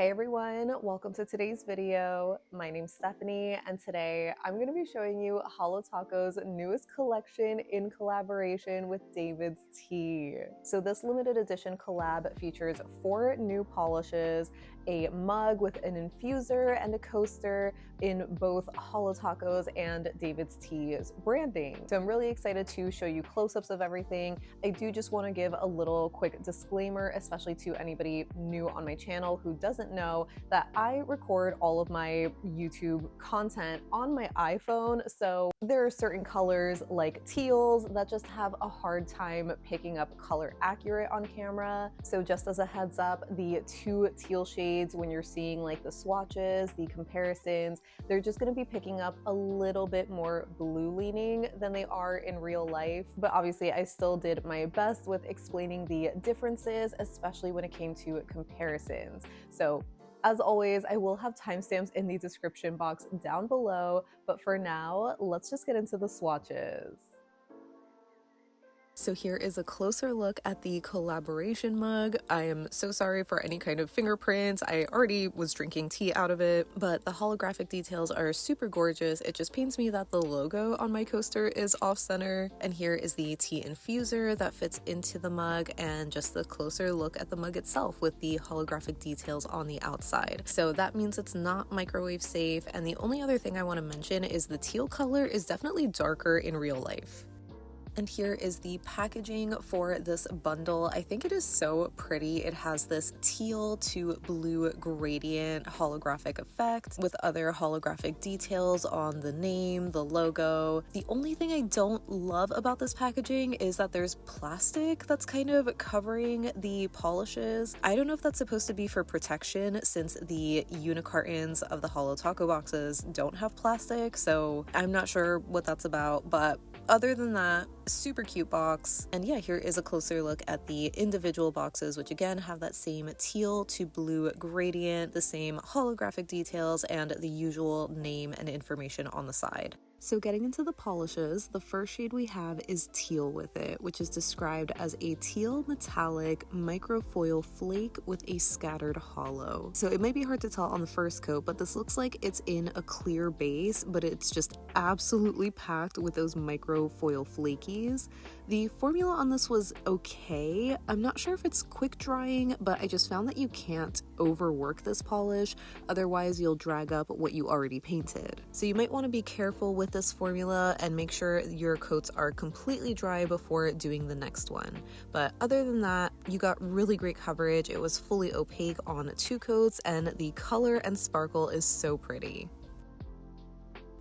Hey everyone, welcome to today's video. My name's Stephanie and today I'm going to be showing you Holo Taco's newest collection in collaboration with DAVIDsTEA. So this limited edition collab features 4 new polishes, a mug with an infuser and a coaster in both Holo Taco's and DAVIDsTEA's branding. So I'm really excited to show you close-ups of everything. I do just want to give a little quick disclaimer, especially to anybody new on my channel who doesn't know that I record all of my YouTube content on my iPhone, so there are certain colors like teals that just have a hard time picking up color accurate on camera. So just as a heads up, the 2 teal shades, when you're seeing like the swatches, the comparisons, they're just going to be picking up a little bit more blue leaning than they are in real life. But obviously I still did my best with explaining the differences, especially when it came to comparisons. So as always, I will have timestamps in the description box down below, but for now, let's just get into the swatches. So here is a closer look at the collaboration mug. I am so sorry for any kind of fingerprints. I already was drinking tea out of it, but the holographic details are super gorgeous. It just pains me that the logo on my coaster is off center. And here is the tea infuser that fits into the mug and just the closer look at the mug itself with the holographic details on the outside. So that means it's not microwave safe. And the only other thing I want to mention is the teal color is definitely darker in real life. And here is the packaging for this bundle. I think it is so pretty. It has this teal to blue gradient holographic effect with other holographic details on the name, the logo. The only thing I don't love about this packaging is that there's plastic that's kind of covering the polishes. I don't know if that's supposed to be for protection since the unicartons of the Holo Taco boxes don't have plastic, so I'm not sure what that's about, but other than that, super cute box. And yeah, here is a closer look at the individual boxes, which again have that same teal to blue gradient, the same holographic details, and the usual name and information on the side. So getting into the polishes, the first shade we have is Teal With It, which is described as a teal metallic microfoil flake with a scattered holo. So it might be hard to tell on the first coat, but this looks like it's in a clear base, but it's just absolutely packed with those microfoil flakies. The formula on this was okay. I'm not sure if it's quick drying, but I just found that you can't overwork this polish, otherwise you'll drag up what you already painted. So you might want to be careful with this formula and make sure your coats are completely dry before doing the next one. But other than that, you got really great coverage. It was fully opaque on 2 coats and the color and sparkle is so pretty.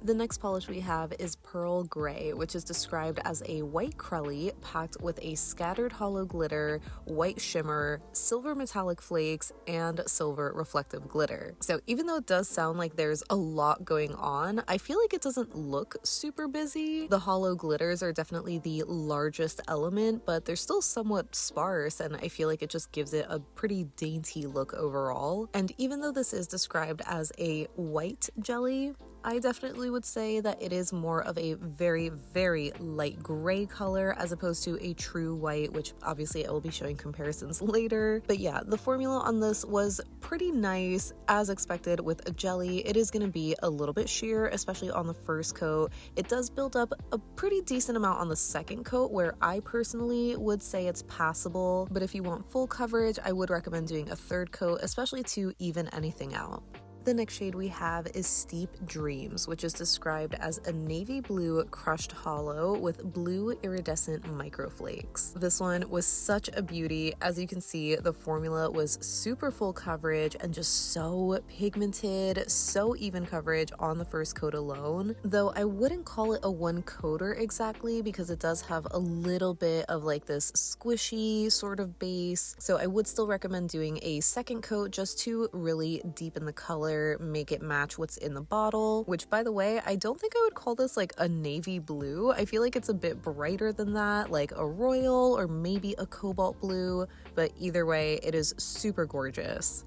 The next polish we have is Pearl Gray, which is described as a white crelly packed with a scattered holo glitter, white shimmer, silver metallic flakes, and silver reflective glitter. So even though it does sound like there's a lot going on, I feel like it doesn't look super busy. The holo glitters are definitely the largest element, but they're still somewhat sparse, and I feel like it just gives it a pretty dainty look overall. And even though this is described as a white jelly, I definitely would say that it is more of a very, very light gray color as opposed to a true white, which obviously I will be showing comparisons later. But yeah, the formula on this was pretty nice. As expected with a jelly, it is going to be a little bit sheer, especially on the first coat. It does build up a pretty decent amount on the second coat, where I personally would say it's passable. But if you want full coverage, I would recommend doing a third coat, especially to even anything out. The next shade we have is Steep Dreams, which is described as a navy blue crushed holo with blue iridescent microflakes. This one was such a beauty. As you can see, the formula was super full coverage and just so pigmented, so even coverage on the first coat alone. Though I wouldn't call it a one coater exactly because it does have a little bit of like this squishy sort of base. So I would still recommend doing a second coat just to really deepen the color, make it match what's in the bottle, which by the way, I don't think I would call this like a navy blue. I feel like it's a bit brighter than that, like a royal or maybe a cobalt blue, but either way, it is super gorgeous.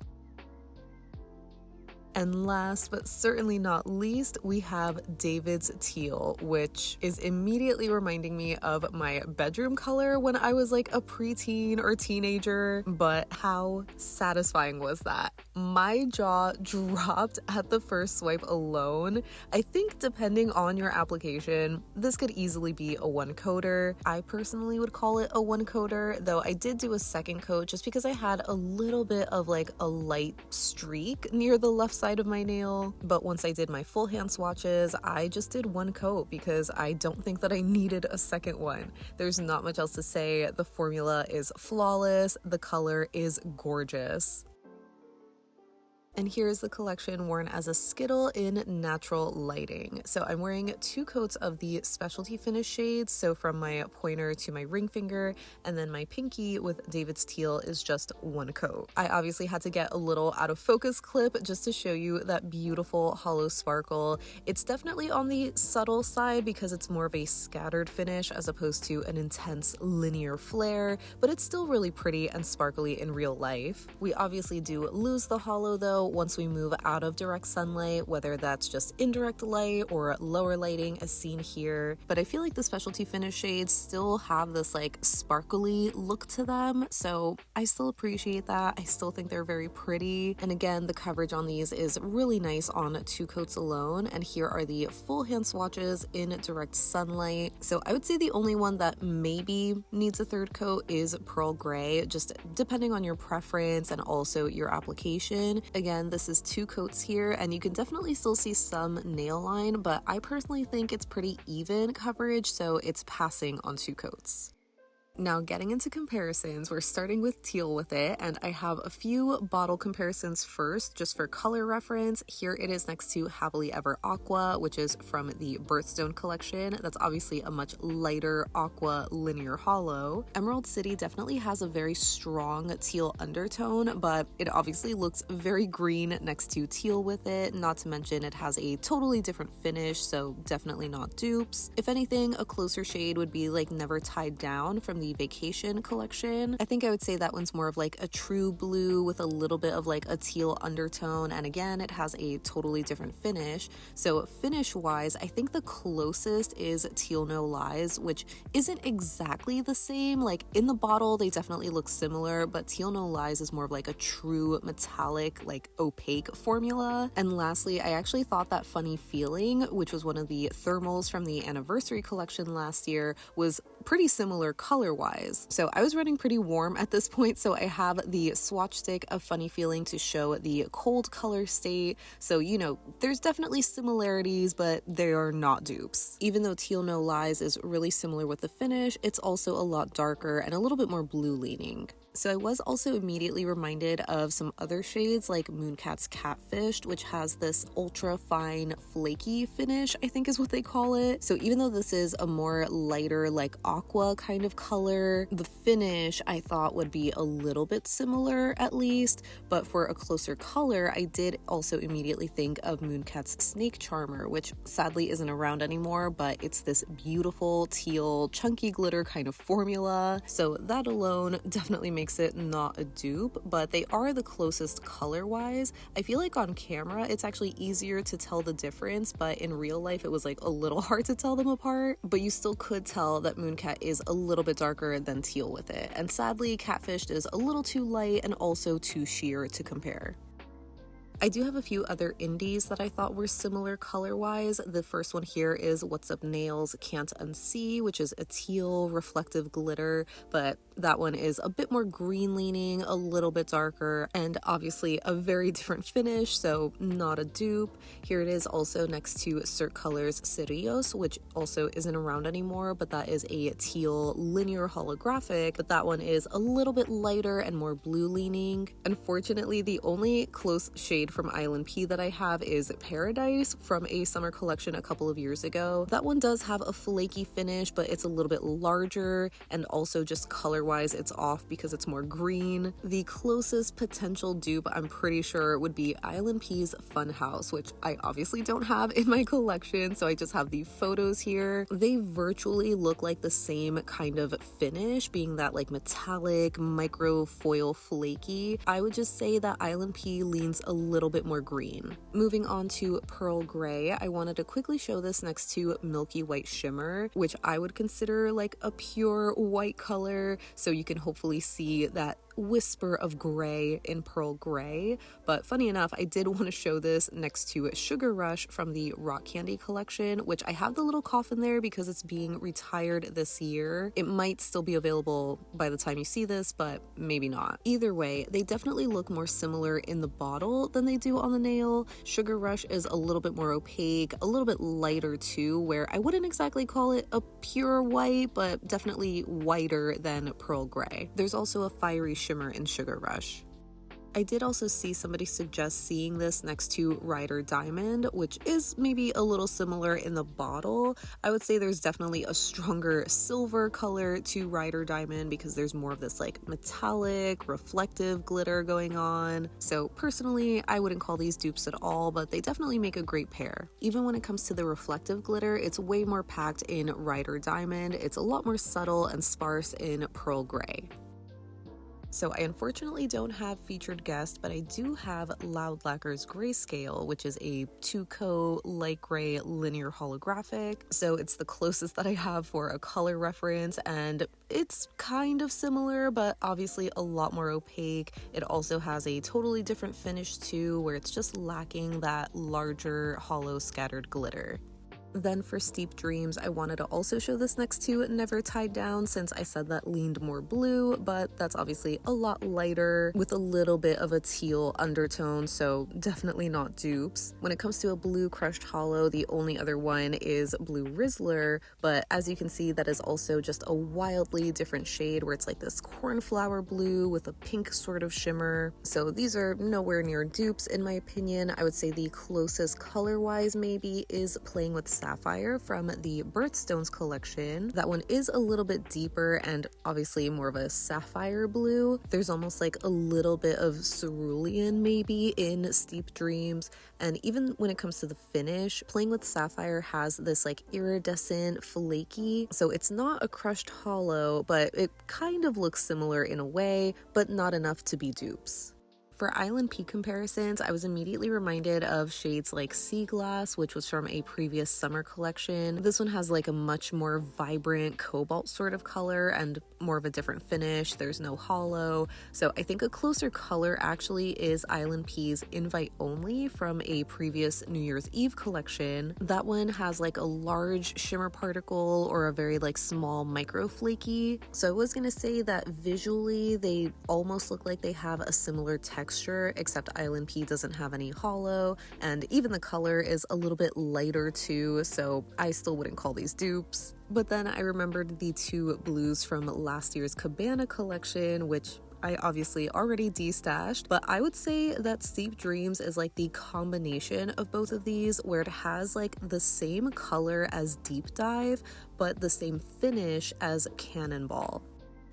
And last but certainly not least, we have DAVIDsTEAL, which is immediately reminding me of my bedroom color when I was like a preteen or teenager, but how satisfying was that? My jaw dropped at the first swipe alone. I think depending on your application, this could easily be a one coater. I personally would call it a one coater, though I did do a second coat just because I had a little bit of like a light streak near the left side of my nail. But once I did my full hand swatches, I just did one coat because I don't think that I needed a second one. There's not much else to say. The formula is flawless. The color is gorgeous. And here's the collection worn as a skittle in natural lighting. So I'm wearing 2 coats of the specialty finish shades, so from my pointer to my ring finger, and then my pinky with DAVIDsTEAL is just 1 coat. I obviously had to get a little out of focus clip just to show you that beautiful hollow sparkle. It's definitely on the subtle side because it's more of a scattered finish as opposed to an intense linear flare, but it's still really pretty and sparkly in real life. We obviously do lose the hollow though once we move out of direct sunlight, whether that's just indirect light or lower lighting as seen here. But I feel like the specialty finish shades still have this like sparkly look to them, so I still appreciate that. I still think they're very pretty. And again, the coverage on these is really nice on 2 coats alone. And here are the full hand swatches in direct sunlight. So I would say the only one that maybe needs a 3rd coat is pearl gray, just depending on your preference and also your application. Again, this is 2 coats here, and you can definitely still see some nail line, but I personally think it's pretty even coverage, so it's passing on 2 coats. Now getting into comparisons, we're starting with Teal With It, and I have a few bottle comparisons first, just for color reference. Here it is next to Happily Ever Aqua, which is from the Birthstone collection. That's obviously a much lighter aqua linear hollow. Emerald City definitely has a very strong teal undertone, but it obviously looks very green next to Teal With It, not to mention it has a totally different finish, so definitely not dupes. If anything, a closer shade would be like Never Tied Down from the Vacation collection. I think I would say that one's more of like a true blue with a little bit of like a teal undertone, and again it has a totally different finish. So finish wise, I think the closest is Teal No Lies, which isn't exactly the same. Like in the bottle they definitely look similar, but Teal No Lies is more of like a true metallic, like opaque formula. And lastly, I actually thought that Funny Feeling, which was one of the thermals from the anniversary collection last year, was pretty similar color wise. So I was running pretty warm at this point, so I have the swatch stick of Funny Feeling to show the cold color state. So you know, there's definitely similarities, but they are not dupes. Even though Teal No Lies is really similar with the finish, it's also a lot darker and a little bit more blue leaning. So I was also immediately reminded of some other shades like Mooncat's Catfished, which has this ultra fine flaky finish, I think is what they call it. So even though this is a more lighter like aqua kind of color, the finish I thought would be a little bit similar at least, but for a closer color I did also immediately think of Mooncat's Snake Charmer, which sadly isn't around anymore, but it's this beautiful teal chunky glitter kind of formula. So that alone definitely makes it not a dupe, but they are the closest color wise. I feel like on camera it's actually easier to tell the difference, but in real life it was like a little hard to tell them apart. But you still could tell that Mooncat is a little bit darker than Teal With It, and sadly Catfished is a little too light and also too sheer to compare. I do have a few other indies that I thought were similar color-wise. The first one here is What's Up Nails Can't Unsee, which is a teal reflective glitter, but that one is a bit more green leaning, a little bit darker, and obviously a very different finish, so not a dupe. Here it is also next to Cirque Colors Cerrillos, which also isn't around anymore, but that is a teal linear holographic, but that one is a little bit lighter and more blue leaning. Unfortunately, the only close shade from ILNP that I have is Paradise from a summer collection a couple of years ago. That one does have a flaky finish, but it's a little bit larger, and also just color-wise it's off because it's more green. The closest potential dupe I'm pretty sure would be ILNP's Funhouse, which I obviously don't have in my collection, so I just have the photos here. They virtually look like the same kind of finish, being that like metallic micro foil flaky. I would just say that ILNP leans a little bit more green. Moving on to Pearl Gray, I wanted to quickly show this next to Milky White Shimmer, which I would consider like a pure white color, so you can hopefully see that whisper of gray in pearl gray. But funny enough, I did want to show this next to Sugar Rush from the Rock Candy collection, which I have the little coffin there because it's being retired this year. It might still be available by the time you see this, but maybe not. Either way, they definitely look more similar in the bottle than they do on the nail. Sugar Rush is a little bit more opaque, a little bit lighter too, where I wouldn't exactly call it a pure white, but definitely whiter than pearl gray. There's also a fiery shimmer in Sugar Rush. I did also see somebody suggest seeing this next to Rider Diamond, which is maybe a little similar in the bottle. I would say there's definitely a stronger silver color to Rider Diamond because there's more of this like metallic, reflective glitter going on. So personally, I wouldn't call these dupes at all, but they definitely make a great pair. Even when it comes to the reflective glitter, it's way more packed in Rider Diamond. It's a lot more subtle and sparse in Pearl Gray. So I unfortunately don't have featured guest, but I do have Loud Lacquer's Greyscale, which is a 2-coat light gray linear holographic. So it's the closest that I have for a color reference, and it's kind of similar, but obviously a lot more opaque. It also has a totally different finish too, where it's just lacking that larger hollow scattered glitter. Then for Steep Dreams, I wanted to also show this next to Never Tied Down since I said that leaned more blue, but that's obviously a lot lighter with a little bit of a teal undertone, so definitely not dupes. When it comes to a blue crushed hollow, the only other one is Blue Rizzler, but as you can see, that is also just a wildly different shade where it's like this cornflower blue with a pink sort of shimmer. So these are nowhere near dupes in my opinion. I would say the closest color-wise maybe is Playing with Sapphire from the Birthstones collection. That one is a little bit deeper and obviously more of a sapphire blue. There's almost like a little bit of cerulean maybe in Steep Dreams, and even when it comes to the finish, Playing with Sapphire has this like iridescent flaky, so it's not a crushed hollow, but it kind of looks similar in a way, but not enough to be dupes. For ILNP comparisons, I was immediately reminded of shades like Sea Glass, which was from a previous summer collection. This one has like a much more vibrant cobalt sort of color and more of a different finish. There's no hollow. So I think a closer color actually is ILNP's Invite Only from a previous New Year's Eve collection. That one has like a large shimmer particle or a very like small micro flaky. So I was gonna say that visually they almost look like they have a similar texture, except ILNP doesn't have any hollow, and even the color is a little bit lighter too, so I still wouldn't call these dupes. But then I remembered the two blues from last year's Cabana collection, which I obviously already destashed, but I would say that Steep Dreams is like the combination of both of these, where it has like the same color as Deep Dive, but the same finish as Cannonball.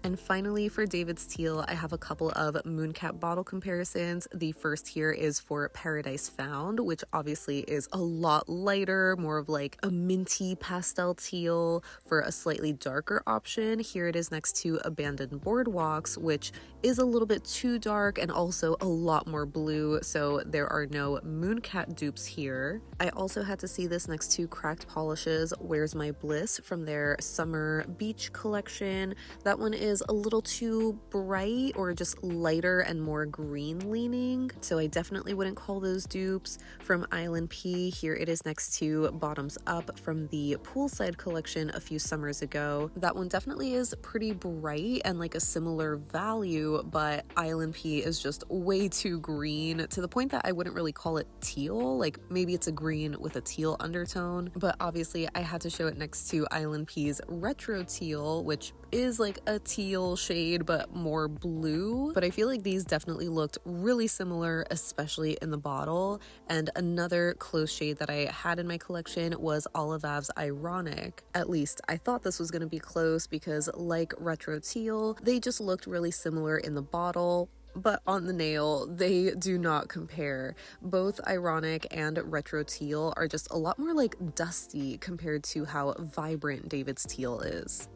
And finally, for DAVIDsTEAL, I have a couple of Mooncat bottle comparisons. The first here is for Paradise Found, which obviously is a lot lighter, more of like a minty pastel teal. For a slightly darker option, here it is next to Abandoned Boardwalks, which is a little bit too dark and also a lot more blue, so there are no Mooncat dupes here. I also had to see this next to Cracked Polishes Where's My Bliss from their Summer Beach collection. That one is a little too bright or just lighter and more green leaning, so I definitely wouldn't call those dupes. From ILNP, here it is next to Bottoms Up from the Poolside collection a few summers ago. That one definitely is pretty bright and like a similar value, but ILNP is just way too green to the point that I wouldn't really call it teal. Like maybe it's a green with a teal undertone, but obviously I had to show it next to ILNP's Retro Teal, which is like a teal shade but more blue. But I feel like these definitely looked really similar, especially in the bottle. And another close shade that I had in my collection was Olive Ave's Ironic. At least I thought this was going to be close because like Retro Teal, they just looked really similar in the bottle, but on the nail, they do not compare. Both Ironic and Retro Teal are just a lot more like dusty compared to how vibrant DAVIDsTEAL is.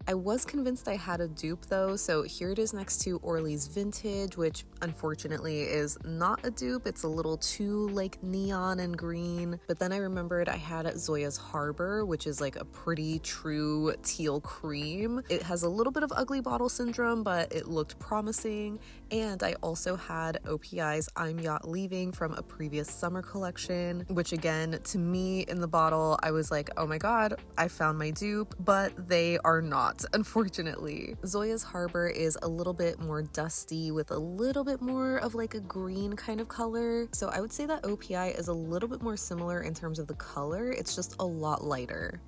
I was convinced I had a dupe though, so here it is next to Orly's Vintage, which unfortunately is not a dupe. It's a little too like neon and green. But then I remembered I had Zoya's Harbor, which is like a pretty true teal cream. It has a little bit of ugly bottle syndrome, but it looked promising. And I also had OPI's I'm Yacht Leaving from a previous summer collection, which again, to me in the bottle, I was like, oh my god, I found my dupe, but they are not, unfortunately. Zoya's Harbor is a little bit more dusty with a little bit more of like a green kind of color. So I would say that OPI is a little bit more similar in terms of the color. It's just a lot lighter.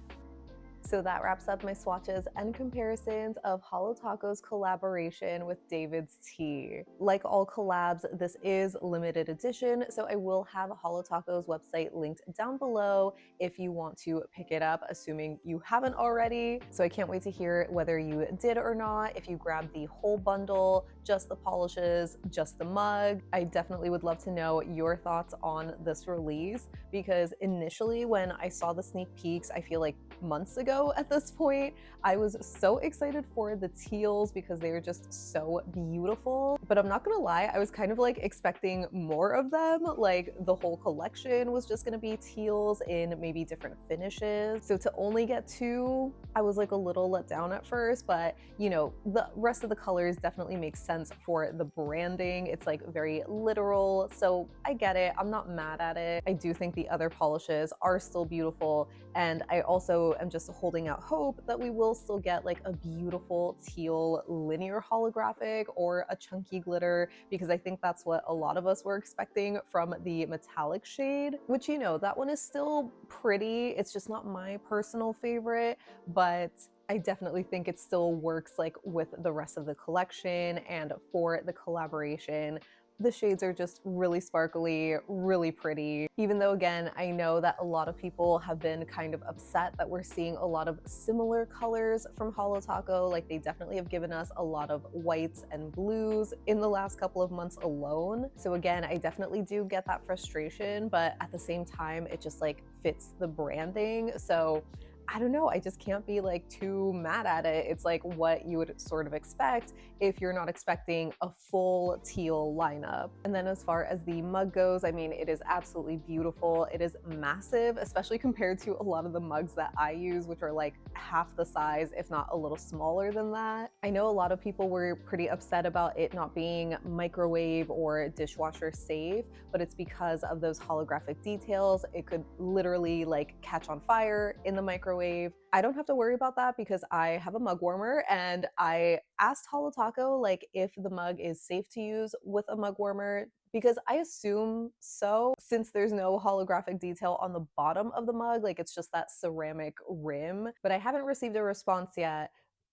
So that wraps up my swatches and comparisons of Holo Taco's collaboration with DAVIDsTEA. Like all collabs, this is limited edition, so I will have Holo Taco's website linked down below if you want to pick it up, assuming you haven't already. So I can't wait to hear whether you did or not, if you grabbed the whole bundle, just the polishes, just the mug. I definitely would love to know your thoughts on this release, because initially when I saw the sneak peeks, I feel like months ago at this point, I was so excited for the teals because they were just so beautiful. But I'm not gonna lie, I was kind of like expecting more of them. Like the whole collection was just gonna be teals in maybe different finishes. So to only get two, I was like a little let down at first, but you know, the rest of the colors definitely make sense for the branding. It's like very literal, so I get it. I'm not mad at it. I do think the other polishes are still beautiful, and I also am just holding out hope that we will still get like a beautiful teal linear holographic or a chunky glitter, because I think that's what a lot of us were expecting from the metallic shade, which, you know, that one is still pretty. It's just not my personal favorite, but I definitely think it still works like with the rest of the collection and for the collaboration. The shades are just really sparkly, really pretty. Even though, again, I know that a lot of people have been kind of upset that we're seeing a lot of similar colors from Holo Taco. Like, they definitely have given us a lot of whites and blues in the last couple of months alone. So again, I definitely do get that frustration, but at the same time, it just like fits the branding. So I don't know, I just can't be like too mad at it. It's like what you would sort of expect if you're not expecting a full teal lineup. And then as far as the mug goes, I mean, it is absolutely beautiful. It is massive, especially compared to a lot of the mugs that I use, which are like half the size, if not a little smaller than that. I know a lot of people were pretty upset about it not being microwave or dishwasher safe, but it's because of those holographic details. It could literally like catch on fire in the microwave. I don't have to worry about that because I have a mug warmer, and I asked Holo Taco like if the mug is safe to use with a mug warmer, because I assume so, since there's no holographic detail on the bottom of the mug, like it's just that ceramic rim. But I haven't received a response yet,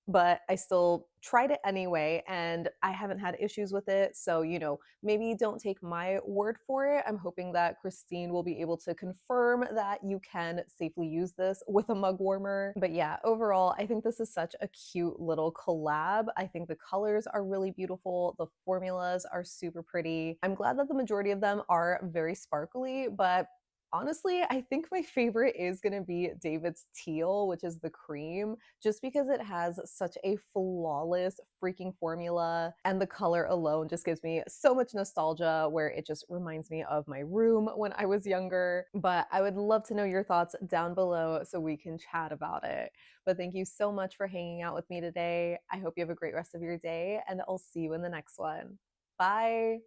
but I still tried it anyway, and I haven't had issues with it. So, you know, maybe don't take my word for it. I'm hoping that Christine will be able to confirm that you can safely use this with a mug warmer. But yeah, overall, I think this is such a cute little collab. I think the colors are really beautiful. The formulas are super pretty. I'm glad that the majority of them are very sparkly, but honestly, I think my favorite is gonna be DAVIDsTEAL, which is the cream, just because it has such a flawless freaking formula, and the color alone just gives me so much nostalgia, where it just reminds me of my room when I was younger. But I would love to know your thoughts down below so we can chat about it. But thank you so much for hanging out with me today. I hope you have a great rest of your day, and I'll see you in the next one. Bye!